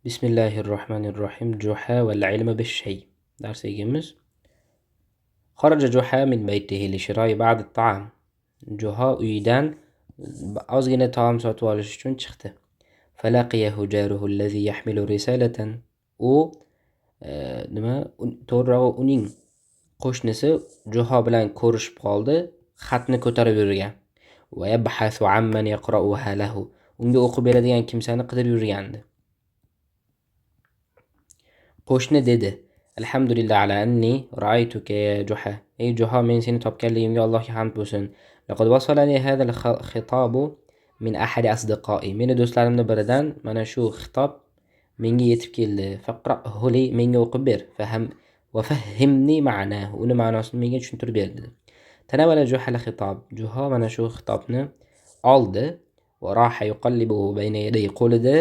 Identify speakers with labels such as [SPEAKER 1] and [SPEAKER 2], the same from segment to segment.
[SPEAKER 1] Bismillahirrohmanirrohim. Juha val ilmi bish-shay. Darsligimiz. Kharaja Juha min baytihi li shira'i ba'd at-ta'am. Juha uyidan ozgina taom sotib olish uchun chiqdi. Falaqiyahu jaruhu allazi yahmilu risalatan. U to'g'rirog'i uning qo'shnisi Juha bilan ko'rishib qoldi, xatni ko'tarib yurgan. Va yabhasu amman yaqra'uha lahu. Unga o'qib beradigan kimsani qidirib yurgandi. Qo'shni dedi: Alhamdulillah ala anni ra'aytuka ya Juha. Ey Juha, men seni topganligimga Allohga hamd bo'lsin. Laqad wasalani hadha al-khitabu min ahadi asdiqai. Meni do'stlarimning biridan mana shu xitob menga yetib keldi. Faqra'hu li, menga o'qib ber. Va fahhimni ma'nahu. Uni ma'nosini menga tushuntirib ber dedi. Tanawala Juha al-khitab. Juha mana shu xitobni oldi va raha yuqallibuhu bayna yaday, qo'lida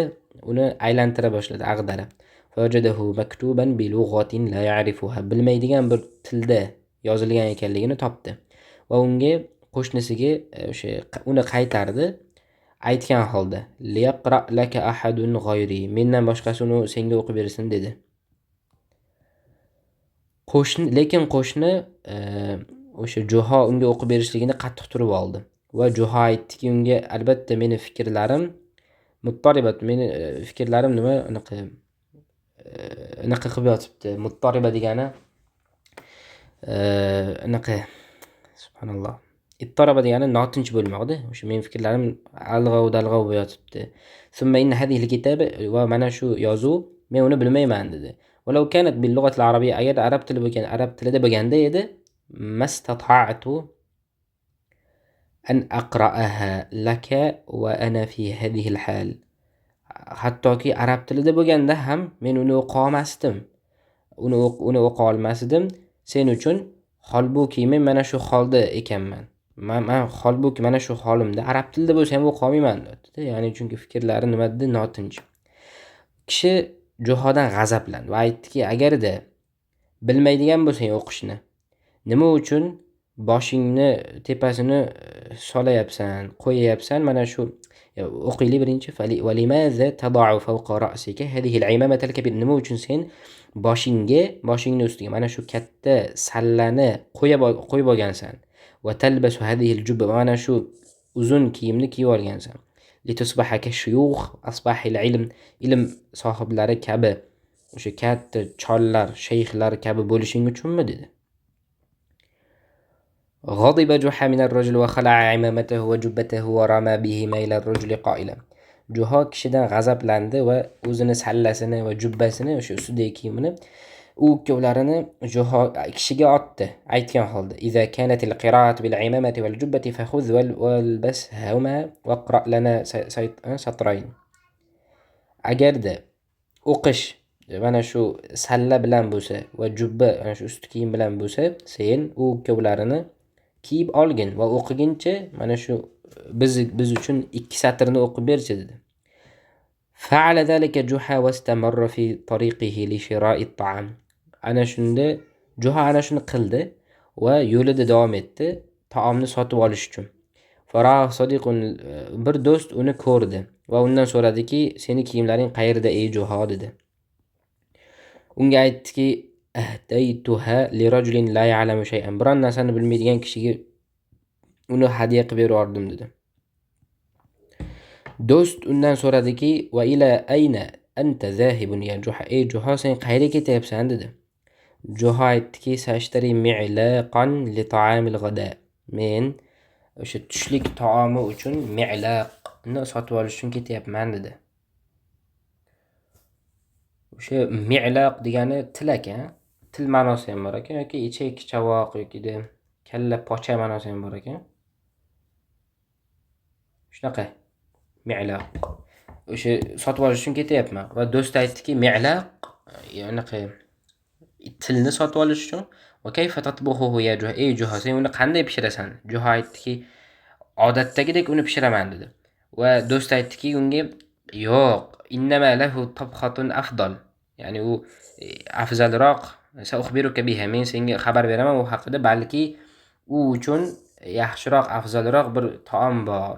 [SPEAKER 1] uni aylantira boshladi, ag'dara. Fawajadahu maktuban bi lughatin la ya'rifuha. Bilmaydigan bir tilda yozilgan ekanligini topdi. Va unga qo'shnisiga uni qaytardi, aytgan holda: "Liyaqra laka ahadun g'ayri." Mendan boshqasi uni senga o'qib bersin dedi. Lekin qo'shni o'sha Juha unga o'qib berishligini qattiq turib oldi. Va Juha aytdiki unga: "Albatta meni fikrlarim muttaribat, meni fikrlarim nima anaqa qilib yotibdi." Muttariba degani anaqa, subhanalloh. Ittaraba degani notinch bo'lmoqda. O'sha men fikrlarim alg'ov-dalg'ov bo'lib yotibdi. Summa inna hadhihi al-kitaba, va mana shu yozuv men uni bilmayman dedi. Walau kanat bil lughati al-arabiyya, agar arab tilida bo'lganda edi, mastata'tu an aqra'aha laka wa ana fi hadhihi al-hal. Hattoki arab tilida bo'lganda ham men uni o'qa olmasdim. Uni o'qa olmasdim sen uchun, holbuki men mana shu holda ekanman. Men holbuki mana shu holimda arab tilida bo'lsa ham o'qa olmayman dedi. Ya'ni chunki fikrlari nima dedi, notinch. Kishi Juhodan g'azablandi va aytdiki: "Agarda bilmaydigan bo'lsang o'qishni, nima uchun boshingni tepasini solayapsan, qo'yayapsan? Mana shu o'qiylik birinchi. Valimaza tada'u fawqa ra'sika hadhihi al-'imamata al-kabir. Nima uchun sen boshingni ustiga mana shu katta sallani qo'yib olgansan? Va talbasu hadhihi al-jubba, mana shu uzun kiyimni kiyib olgansan. Litusbaha kashuyukh asbahil ilm, ilm sohiblari kabi, o'sha katta chollar, shayxlar kabi bo'lishing uchunmi?" dedi. غضب جحا من الرجل وخلع عمامته وجبته ورمى بهما إلى الرجل قائلا. Juho kishidan g'azablandi va o'zini sallasini va jubbasini, o'sha ustidagi kiyimini, u ikkovlarini kishiga otdi, aytgan holda: "Iza kanat al-qira'at bil 'imamati wal jubbati fakhudh walbashhuma waqra' lana satrayn." Agarda o'qish mana shu salla bilan bo'lsa va jubba mana shu ustki kiyim bilan bo'lsa, sen u ikkovlarini kiyib olgin va o'qiguncha mana shu biz uchun 2 satrni o'qib berchi dedi. Fa'ala zalika Juha wastamarra fi tariqihi li shira'i at-ta'am. Ana shunda Juha ana shuni qildi va yo'lida davom etdi taomni sotib olish uchun. Fara sadiqun, bir do'st uni ko'rdi va undan so'radiki: "Seni kiyimlaring qayerda ey Juha?" dedi. Unga aytdiki: "Ahdaytuha li rajulin la ya'lamu shay'an." Biron narsani bilmaydigan kishiga uni hadya qilib berdim dedi. Do'st undan so'radiki: "Va ila ayna anta zahibun ya Juha?" Ey Juha, sen qayerga ketyapsan dedi. Juha aytdiki: "Sashtari mi'laqan li ta'amil g'ada." Men o'sha tushlik taomi uchun mi'laqni sotib olish uchun ketyapman dedi. O'sha mi'laq degani tilak, til ma'nosi ham bor ekan, yoki ichak, chavoq yoki kalla pocha ma'nosi ham bor ekan. Shunaqa mi'laq. O'sha sotib olish uchun ketyapman va do'st aytdiki: "Mi'laq, ya'ni tilni sotib olish uchun. Va kayfa tatbuhu ya Juha? Ey Juha, sen uni qanday pishirasan?" Juha aytdiki: "Odatdagidek uni pishiraman" dedi. Va do'st aytdiki unga: "Yo'q, innama lahu tabkhatun afdal." Ya'ni u afzalroq, sa'ukhbiruka biha, men senga xabar beraman u haqida, balki u uchun yaxshiroq, afzalroq bir taom bor.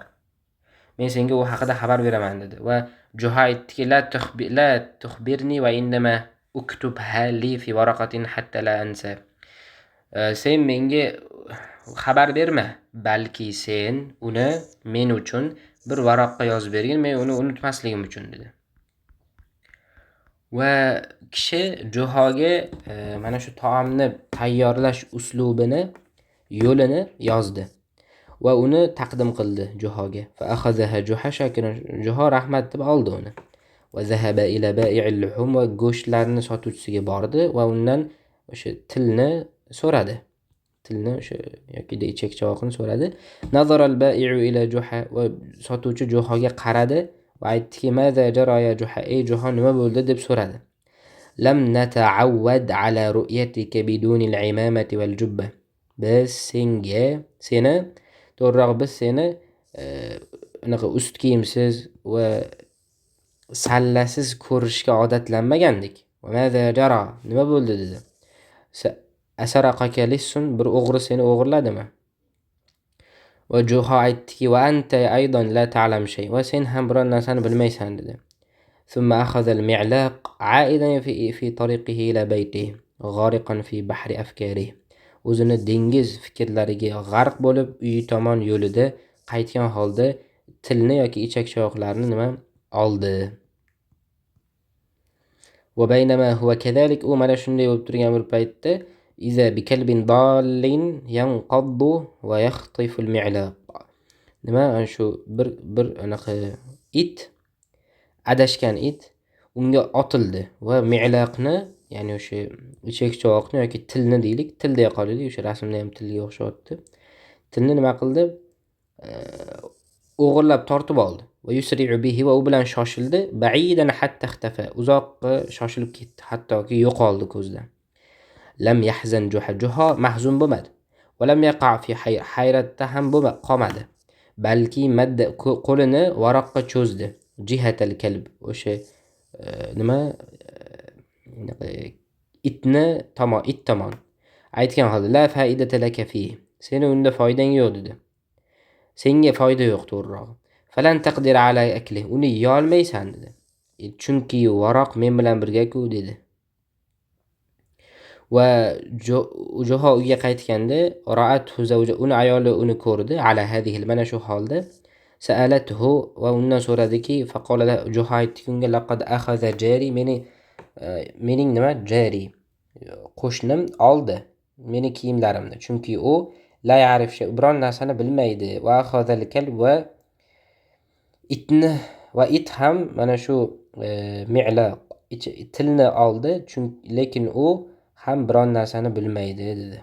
[SPEAKER 1] Men senga u haqida xabar beraman dedi. Va Juha aytdiki, la tukhbirni va indama uktubha li fi waraqatin hatta la ansa. Sen menga xabar berma, balki sen uni men uchun bir varaqqa yozib bergin, men uni unutmasligim uchun dedi. Va kishi Juhoga mana shu taomni tayyorlash uslubini, yo'lini yozdi va uni taqdim qildi Juhoga. Fa akhadhaha Juha shakiran. Juho rahmat deb oldi uni. Va zahaba ila ba'i'il luhum, va go'shtlarni sotuvchisiga bordi va undan o'sha tilni so'radi. Tilni o'sha yoki ichak chavoqni so'radi. Nazara al-ba'i'u ila Juha, va sotuvchi Juhoga qaradi va aytdiki, "Maza jara ya Juha? Ey Juho, nima bo'ldi?" deb so'radi. Lam nata'awwad ala ru'yatika biduni al-imamati wal jubba. Biz seni to'g'rirog'i biz seni unaqa ust kiyimsiz va sallasiz ko'rishga odatlanmagandik. Va maza jara? Nima bo'ldi dedi. Asaraqaka lissun, bir o'g'ri seni o'g'irladimi? Va Juho aytdiki, va anta aydan la ta'lam shay, va sen ham biror narsani bilmaysan dedi. ثم أخذ المعلاق عائدا في طريقه إلى بيته غارقا في بحر أفكاره. O'zini dengiz fikrlariga g'arq bo'lib, uyi tomon yo'lida qaytgan holda tilni yoki ichak chavoqlarini oldi. Va baynama huwa kadalik, u mana shunday bo'lib turgan bir paytda iza bikalbin dallin yanqaddu va yaxtifu al-mi'laq. Shu bir anaqa adashgan it unga otildi va mi'laqni, ya'ni o'sha ichak chavoqni yoki tilni deylik, til deya qolaylik, o'sha rasmda ham tilga o'xshatdi. Tilni nima qildi? O'g'irlab tortib oldi. Va yusri'u bihi, va u bilan shoshildi. Ba'idan hatta xtafa, uzoqqa shoshilib ketdi, hattoki yo'qoldi ko'zdan. Lam yahzan Juha mahzun bo'lmadi. Va lam yaqa fi hayratda ham qolmadi. Balki madda qo'lini varaqqa cho'zdi. Jihatal kalb, o'sha itni it tomon aytgan holda, la faidata laka fi, seni unda foydang yo'q dedi. Senga foyda yo'q to'g'rirog'i. Falan taqdir ala akli, uni yeya olmaysan dedi. Chunki varoq men bilan birga-ku dedi. Va Juho uyga qaytganda ra'athu zawja, uni ayoli uni ko'rdi, ala hadhihi, mana shu holda. Sa'alathu, va undan so'radiki, faqala Juho aytdiki unga, laqad akhadha jari, mening jari qo'shnim oldi meni kiyimlarimni, chunki u la ya'rif shay, biron narsani bilmaydi. Va akhadhal kalb, va it ham mana shu mi'laq tilni oldi, lekin u ham biron narsani bilmaydi dedi.